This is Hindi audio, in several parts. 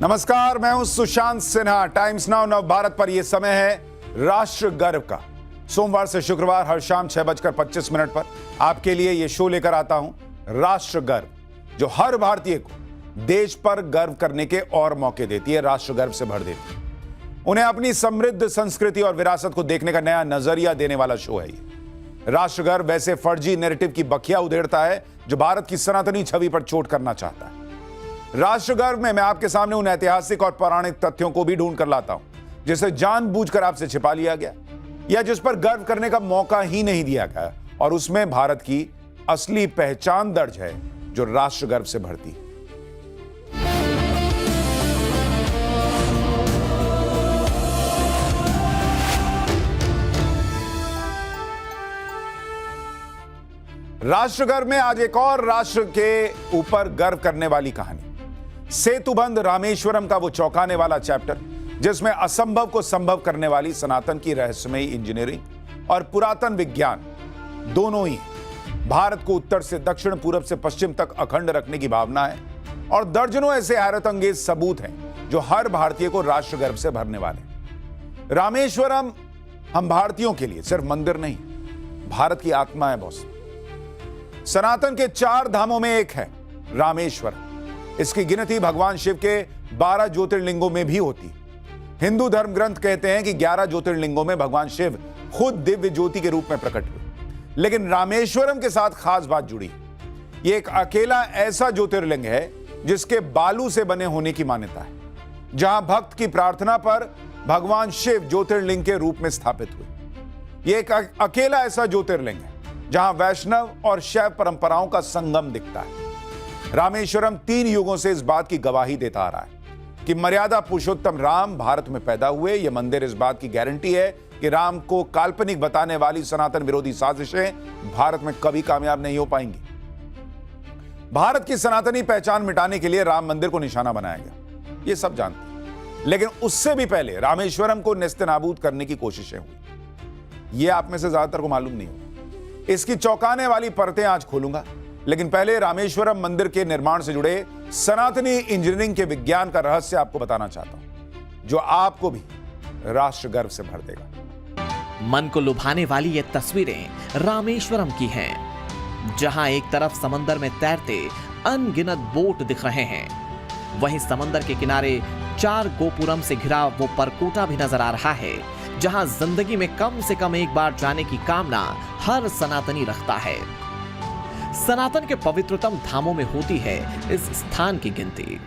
नमस्कार, मैं हूं सुशांत सिन्हा। टाइम्स नाउ नव भारत पर यह समय है राष्ट्र गर्व का। सोमवार से शुक्रवार हर शाम 6:25 पर आपके लिए यह शो लेकर आता हूं, राष्ट्र गर्व, जो हर भारतीय को देश पर गर्व करने के और मौके देती है, राष्ट्र गर्व से भर देती है। उन्हें अपनी समृद्ध संस्कृति और विरासत को देखने का नया नजरिया देने वाला शो है ये। राष्ट्र गर्व वैसे फर्जी नैरेटिव की बखिया उधेड़ता है जो भारत की सनातनी छवि पर चोट करना चाहता है। राष्ट्र गर्व में मैं आपके सामने उन ऐतिहासिक और पौराणिक तथ्यों को भी ढूंढ कर लाता हूं जिसे जानबूझकर आपसे छिपा लिया गया या जिस पर गर्व करने का मौका ही नहीं दिया गया, और उसमें भारत की असली पहचान दर्ज है जो राष्ट्र गर्व से भरती है। राष्ट्र गर्व में आज एक और राष्ट्र के ऊपर गर्व करने वाली कहानी, सेतुबंध रामेश्वरम का वो चौंकाने वाला चैप्टर जिसमें असंभव को संभव करने वाली सनातन की रहस्यमयी इंजीनियरिंग और पुरातन विज्ञान दोनों ही, भारत को उत्तर से दक्षिण, पूरब से पश्चिम तक अखंड रखने की भावना है, और दर्जनों ऐसे हैरत अंगेज सबूत हैं जो हर भारतीय को राष्ट्र गर्व से भरने वाले। रामेश्वरम हम भारतीयों के लिए सिर्फ मंदिर नहीं, भारत की आत्मा है बॉस। सनातन के 4 धामों में एक है रामेश्वरम। इसकी गिनती भगवान शिव के 12 ज्योतिर्लिंगों में भी होती। हिंदू धर्म ग्रंथ कहते हैं कि 11 ज्योतिर्लिंगों में भगवान शिव खुद दिव्य ज्योति के रूप में प्रकट हुए, लेकिन रामेश्वरम के साथ खास बात जुड़ी। यह एक अकेला ऐसा ज्योतिर्लिंग है जिसके बालू से बने होने की मान्यता है, जहां भक्त की प्रार्थना पर भगवान शिव ज्योतिर्लिंग के रूप में स्थापित हुए। यह एक अकेला ऐसा ज्योतिर्लिंग है जहां वैष्णव और शैव परंपराओं का संगम दिखता है। रामेश्वरम 3 युगों से इस बात की गवाही देता आ रहा है कि मर्यादा पुरुषोत्तम राम भारत में पैदा हुए। यह मंदिर इस बात की गारंटी है कि राम को काल्पनिक बताने वाली सनातन विरोधी साजिशें भारत में कभी कामयाब नहीं हो पाएंगी। भारत की सनातनी पहचान मिटाने के लिए राम मंदिर को निशाना बनाया गया, यह सब जानते हैं, लेकिन उससे भी पहले रामेश्वरम को नेस्तनाबूद करने की कोशिशें हुई। यह आप में से ज्यादातर को मालूम नहीं होगा। इसकी चौंकाने वाली परतें आज खोलूंगा, लेकिन पहले रामेश्वरम मंदिर के निर्माण से जुड़े सनातनी इंजीनियरिंग के विज्ञान का रहस्य आपको बताना चाहता हूं, जो आपको भी राष्ट्र गर्व से भर देगा। मन को लुभाने वाली ये तस्वीरें रामेश्वरम की हैं, जहां एक तरफ समंदर में तैरते अनगिनत बोट दिख रहे हैं, वहीं समंदर के किनारे 4 गोपुरम से घिरा वो परकोटा भी नजर आ रहा है, जहां जिंदगी में कम से कम एक बार जाने की कामना हर सनातनी रखता है। सनातन के पवित्रतम धामों में होती है इस स्थान की गिनती।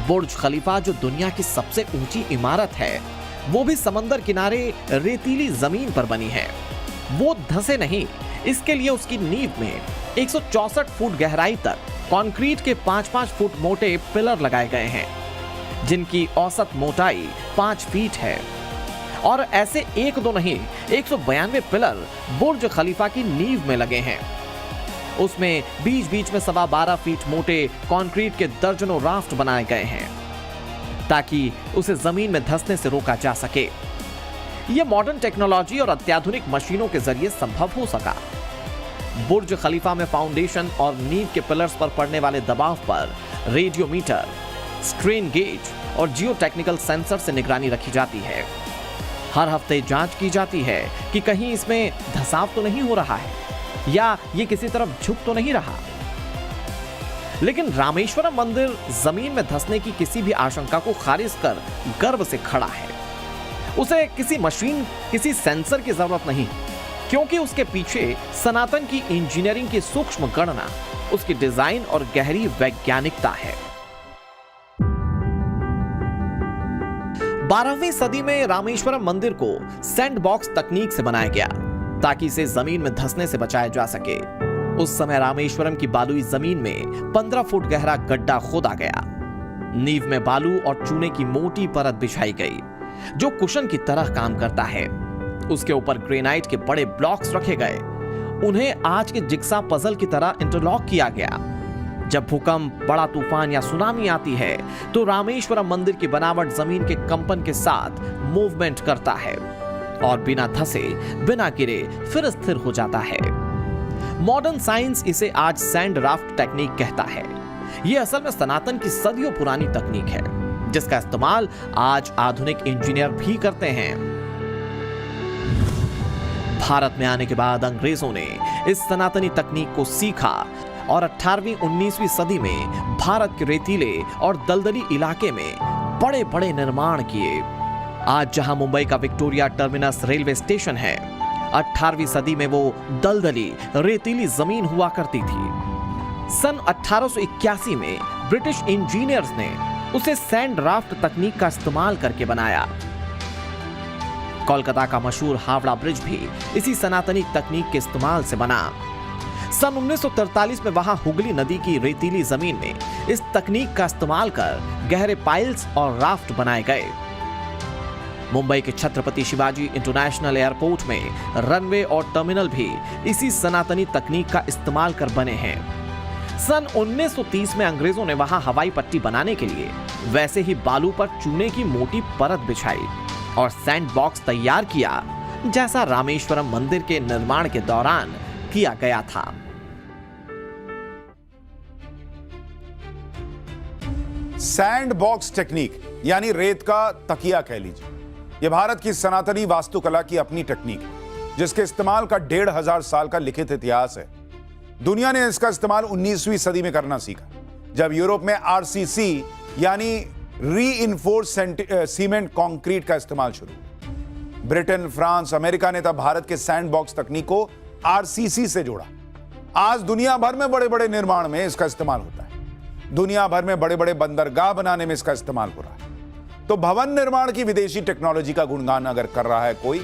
बुर्ज खलीफा जो दुनिया की सबसे ऊंची इमारत है, वो भी समंदर किनारे रेतीली जमीन पर बनी है। वो धंसे नहीं, इसके लिए उसकी नींव में 164 फुट गहराई तक कंक्रीट के 5-5 फुट मोटे पिलर लगाए गए हैं, जिनकी औसत मोटाई 5 फीट है। और ऐसे 1-2 नहीं, 192 पिलर बुर्ज खलीफा की नींव में लगे हैं। उसमें बीच बीच में 12.25 फीट मोटे कंक्रीट के दर्जनों राफ्ट बनाए गए हैं, ताकि उसे जमीन में धंसने से रोका जा सके। यह मॉडर्न टेक्नोलॉजी और अत्याधुनिक मशीनों के जरिए संभव हो सका। बुर्ज खलीफा में फाउंडेशन और नींव के पिलर्स पर पड़ने वाले दबाव पर रेडियोमीटर, स्ट्रेन गेज और जियो टेक्निकल सेंसर से निगरानी रखी जाती है। हर हफ्ते जांच की जाती है कि कहीं इसमें धंसाव तो नहीं हो रहा है या ये किसी तरफ झुक तो नहीं रहा। लेकिन रामेश्वरम मंदिर जमीन में धंसने की किसी भी आशंका को खारिज कर गर्व से खड़ा है। उसे किसी मशीन, किसी सेंसर की जरूरत नहीं, क्योंकि उसके पीछे सनातन की इंजीनियरिंग की सूक्ष्म गणना, उसकी डिजाइन और गहरी वैज्ञानिकता है। 12वीं सदी में रामेश्वरम मंदिर को सैंडबॉक्स तकनीक से बनाया गया, ताकि इसे जमीन में धंसने से बचाया जा सके। उस समय रामेश्वरम की बालुई जमीन में 15 फुट गहरा गड्ढा खोदा गया। नींव में बालू और चूने की मोटी परत बिछाई गई, जो कुशन की तरह काम करता है। उसके ऊपर ग्रेनाइट के बड़े ब्लॉक्स रखे गए। उन्हें आज के जिग्सा पजल की तरह इंटरलॉक किया गया। जब भूकंप, बड़ा तूफान या सुनामी आती है, तो रामेश्वरम मंदिर की बनावट जमीन के कंपन के साथ मूवमेंट करता है और बिना धंसे, बिना गिरे फिर स्थिर हो जाता है। मॉडर्न साइंस इसे आज सैंड राफ्ट टेक्निक कहता है। ये असल में सनातन की सदियों पुरानी तकनीक है, जिसका इस्तेमाल आज आधुनिक इंजीनियर भी करते हैं। भारत में आने के बाद अंग्रेजों ने इस सनातनी तकनीक को सीखा और 18वीं 19वीं सदी में भारत के रेतीले और दलदली इलाके में बड़े बड़े निर्माण किए। आज जहां मुंबई का विक्टोरिया टर्मिनस रेलवे स्टेशन है, 18वीं सदी में वो दलदली रेतीली जमीन हुआ करती थी। सन 1881 में ब्रिटिश इंजीनियर्स ने उसे सैंड राफ्ट तकनीक का इस्तेमाल करके बनाया। कोलकाता का मशहूर हावड़ा ब्रिज भी इसी सनातनी तकनीक के इस्तेमाल से बना। सन 1943 में वहां हुगली नदी की रेतीली जमीन में इस तकनीक का इस्तेमाल कर गहरे पाइल्स और राफ्ट बनाए गए। मुंबई के छत्रपति शिवाजी इंटरनेशनल एयरपोर्ट में रनवे और टर्मिनल भी इसी सनातनी तकनीक का इस्तेमाल कर बने हैं। सन 1930 में अंग्रेजों ने वहां हवाई पट्टी बनाने के लिए वैसे ही बालू पर चूने की मोटी परत बिछाई और सैंड बॉक्स तैयार किया, जैसा रामेश्वरम मंदिर के निर्माण के दौरान किया गया था। सैंड बॉक्स टेक्निक यानी रेत का तकिया कह लीजिए, यह भारत की सनातनी वास्तुकला की अपनी टेक्निक है, जिसके इस्तेमाल का 1500 साल का लिखित इतिहास है। दुनिया ने इसका इस्तेमाल 19वीं सदी में करना सीखा, जब यूरोप में आरसीसी यानी रीइंफोर्स सीमेंट कंक्रीट का इस्तेमाल शुरू हुआ। ब्रिटेन, फ्रांस, अमेरिका ने तब भारत के सैंड बॉक्स तकनीक को आरसीसी से जोड़ा। आज दुनिया भर में बड़े बड़े निर्माण में इसका इस्तेमाल होता है। दुनिया भर में बड़े बड़े बंदरगाह बनाने में इसका इस्तेमाल हो रहा है। तो भवन निर्माण की विदेशी टेक्नोलॉजी का गुणगान अगर कर रहा है कोई,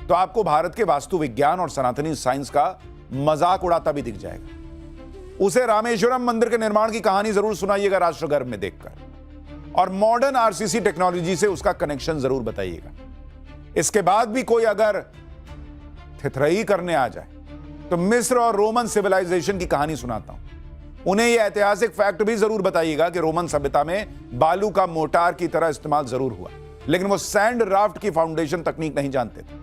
तो आपको भारत के वास्तु विज्ञान और सनातनी साइंस का मजाक उड़ाता भी दिख जाएगा। उसे रामेश्वरम मंदिर के निर्माण की कहानी जरूर सुनाइएगा राष्ट्रगर्भ में देखकर, और मॉडर्न आरसीसी टेक्नोलॉजी से उसका कनेक्शन जरूर बताइएगा। इसके बाद भी कोई अगर थितरही करने आ जाए तो मिस्र और रोमन सिविलाइजेशन की कहानी सुनाता हूं। उन्हें यह ऐतिहासिक फैक्ट भी जरूर बताइएगा कि रोमन सभ्यता में बालू का मोटार की तरह इस्तेमाल जरूर हुआ, लेकिन वो सैंड राफ्ट की फाउंडेशन तकनीक नहीं जानते थे।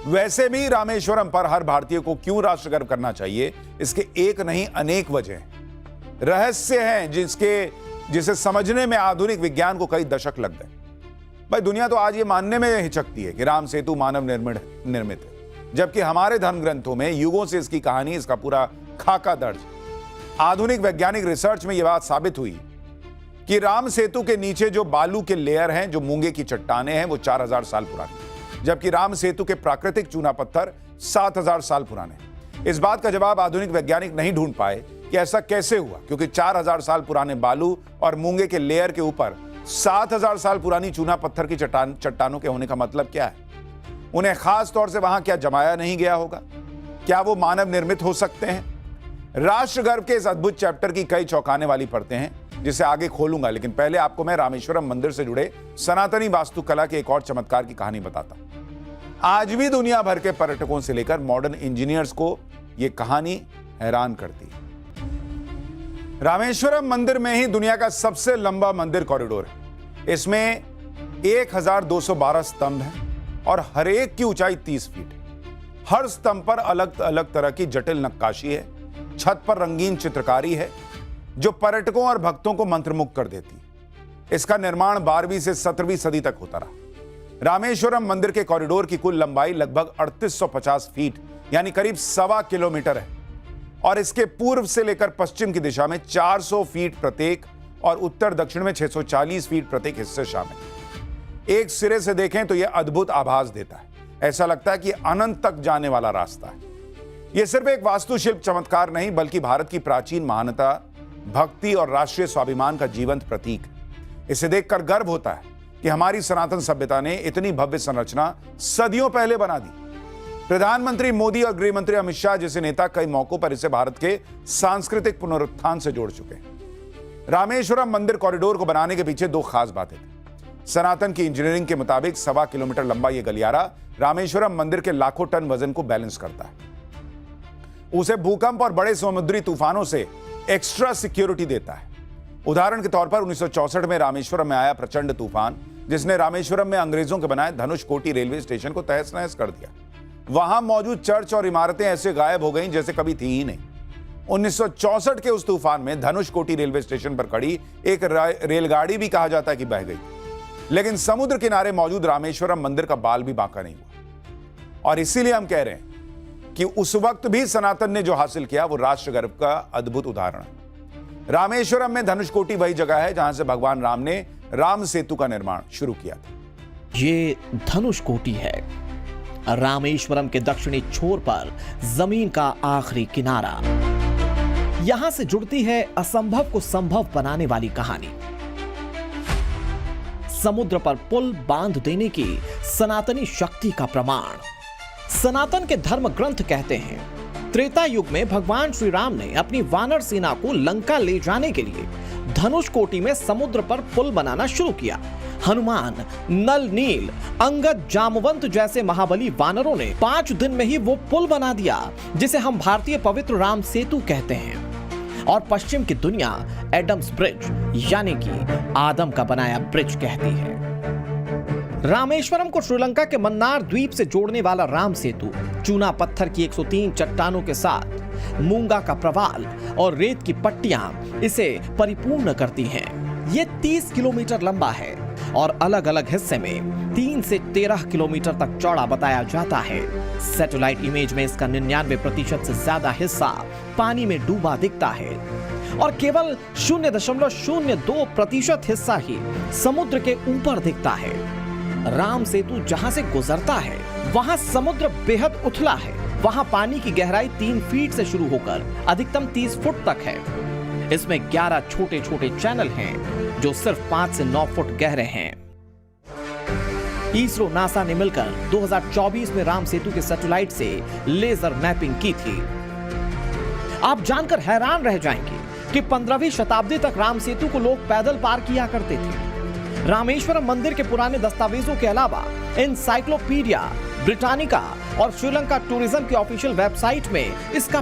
वैसे भी रामेश्वरम पर हर भारतीय को क्यों राष्ट्रगर्व करना चाहिए, इसके एक नहीं अनेक वजह रहस्य हैं जिसे समझने में आधुनिक विज्ञान को कई दशक लग गए। भाई, दुनिया तो आज ये मानने में हिचकती है कि राम सेतु मानव निर्मित है, जबकि हमारे धर्म ग्रंथों में युगों से इसकी कहानी, इसका पूरा खाका दर्ज। आधुनिक वैज्ञानिक रिसर्च में यह बात साबित हुई कि राम सेतु के नीचे जो बालू के लेयर हैं, जो मूंगे की चट्टानें हैं, वो 4000 साल पुरानी, जबकि राम सेतु के प्राकृतिक चूना पत्थर 7000 साल पुराने। इस बात का जवाब आधुनिक वैज्ञानिक नहीं ढूंढ पाए कि ऐसा कैसे हुआ, क्योंकि 4000 साल पुराने बालू और मूंगे के लेयर के ऊपर 7000 साल पुरानी चूना पत्थर की चट्टानों के होने का मतलब क्या है? उन्हें खास तौर से वहां क्या जमाया नहीं गया होगा? क्या वो मानव निर्मित हो सकते हैं? राष्ट्रगर्भ के इस अद्भुत चैप्टर की कई चौंकाने वाली परतें हैं, जिसे आगे खोलूंगा, लेकिन पहले आपको मैं रामेश्वरम मंदिर से जुड़े सनातनी वास्तुकला के एक और चमत्कार की कहानी बताता हूं। आज भी दुनिया भर के पर्यटकों से लेकर मॉडर्न इंजीनियर्स को यह कहानी हैरान करती है। रामेश्वरम मंदिर में ही दुनिया का सबसे लंबा मंदिर कॉरिडोर है। इसमें 1212 स्तंभ हैं और हर एक की ऊंचाई 30 फीट है। हर स्तंभ पर अलग अलग तरह की जटिल नक्काशी है। छत पर रंगीन चित्रकारी है जो पर्यटकों और भक्तों को मंत्रमुग्ध कर देती है। इसका निर्माण 12वीं से 17वीं सदी तक होता रहा। रामेश्वरम मंदिर के कॉरिडोर की कुल लंबाई लगभग 3850 फीट यानी करीब 1.25 किलोमीटर है, और इसके पूर्व से लेकर पश्चिम की दिशा में 400 फीट प्रत्येक और उत्तर दक्षिण में 640 फीट प्रत्येक हिस्से शामिल। एक सिरे से देखें तो यह अद्भुत आभास देता है। ऐसा लगता है कि अनंत तक जाने वाला रास्ता है। यह सिर्फ एक वास्तुशिल्प चमत्कार नहीं, बल्कि भारत की प्राचीन महानता, भक्ति और राष्ट्रीय स्वाभिमान का जीवंत प्रतीक। इसे देखकर गर्व होता है कि हमारी सनातन सभ्यता ने इतनी भव्य संरचना सदियों पहले बना दी। प्रधानमंत्री मोदी और गृह मंत्री अमित शाह जैसे नेता कई मौकों पर इसे भारत के सांस्कृतिक पुनरुत्थान से जोड़ चुके हैं। रामेश्वरम मंदिर कॉरिडोर को बनाने के पीछे दो खास बातें थी। सनातन की इंजीनियरिंग के मुताबिक 1.25 किलोमीटर लंबा यह गलियारा रामेश्वरम मंदिर के लाखों टन वजन को बैलेंस करता है। उसे भूकंप और बड़े समुद्री तूफानों से एक्स्ट्रा सिक्योरिटी देता है। उदाहरण के तौर पर 1964 में रामेश्वरम में आया प्रचंड तूफान, जिसने रामेश्वरम में अंग्रेजों के बनाए धनुषकोटी रेलवे स्टेशन को तहस नहस कर दिया। वहां मौजूद चर्च और इमारतें ऐसे गायब हो गईं जैसे कभी थी ही नहीं। 1964 के उस तूफान में धनुषकोटी रेलवे स्टेशन पर खड़ी एक रेलगाड़ी भी कहा जाता है कि बह गई, लेकिन समुद्र किनारे मौजूद रामेश्वरम मंदिर का बाल भी बांका नहीं हुआ। और इसीलिए हम कह रहे हैं कि उस वक्त भी सनातन ने जो हासिल किया वो राष्ट्रगर्व का अद्भुत उदाहरण है। रामेश्वरम में धनुषकोटी वही जगह है जहां से भगवान राम ने राम सेतु का निर्माण शुरू किया था। ये धनुषकोटी है, रामेश्वरम के दक्षिणी छोर पर जमीन का आखिरी किनारा। यहां से जुड़ती है असंभव को संभव बनाने वाली कहानी। समुद्र पर पुल बांध देने की सनातनी शक्ति का प्रमाण। सनातन के धर्म ग्रंथ कहते हैं त्रेता युग में भगवान श्री राम ने अपनी वानर सेना को लंका ले जाने के लिए धनुषकोटी में समुद्र पर पुल बनाना शुरू किया। हनुमान, नल, नील, अंगद, जामवंत जैसे महाबली वानरों ने 5 दिन में ही वो पुल बना दिया जिसे हम भारतीय पवित्र राम सेतु कहते हैं और पश्चिम की दुनिया एडम्स ब्रिज यानी कि आदम का बनाया ब्रिज कहती है। रामेश्वरम को श्रीलंका के मन्नार द्वीप से जोड़ने वाला राम सेतु चूना पत्थर की 103 चट्टानों के साथ मूंगा का प्रवाल और रेत की पट्टियां इसे परिपूर्ण करती हैं। ये 30 किलोमीटर लंबा है और अलग अलग हिस्से में 3 से 13 किलोमीटर तक चौड़ा बताया जाता है। सैटेलाइट इमेज में इसका 99% से ज्यादा हिस्सा पानी में डूबा दिखता है और केवल 0.02% हिस्सा ही समुद्र के ऊपर दिखता है। राम सेतु जहां से गुजरता है वहां समुद्र बेहद उथला है। वहां पानी की गहराई 3 फीट से शुरू होकर अधिकतम 30 फुट तक है। इसमें 11 छोटे छोटे चैनल हैं जो सिर्फ 5 से 9 फुट गहरे हैं। इसरो नासा ने मिलकर 2024 में राम सेतु के सैटेलाइट से लेजर मैपिंग की थी। आप जानकर हैरान रह जाएंगे कि 15वीं शताब्दी तक राम सेतु को लोग पैदल पार किया करते थे। रामेश्वरम मंदिर के पुराने दस्तावेजों के अलावा एनसाइक्लोपीडिया ब्रिटानिका और श्रीलंका टूरिज्म की ऑफिशियल वेबसाइट में इसका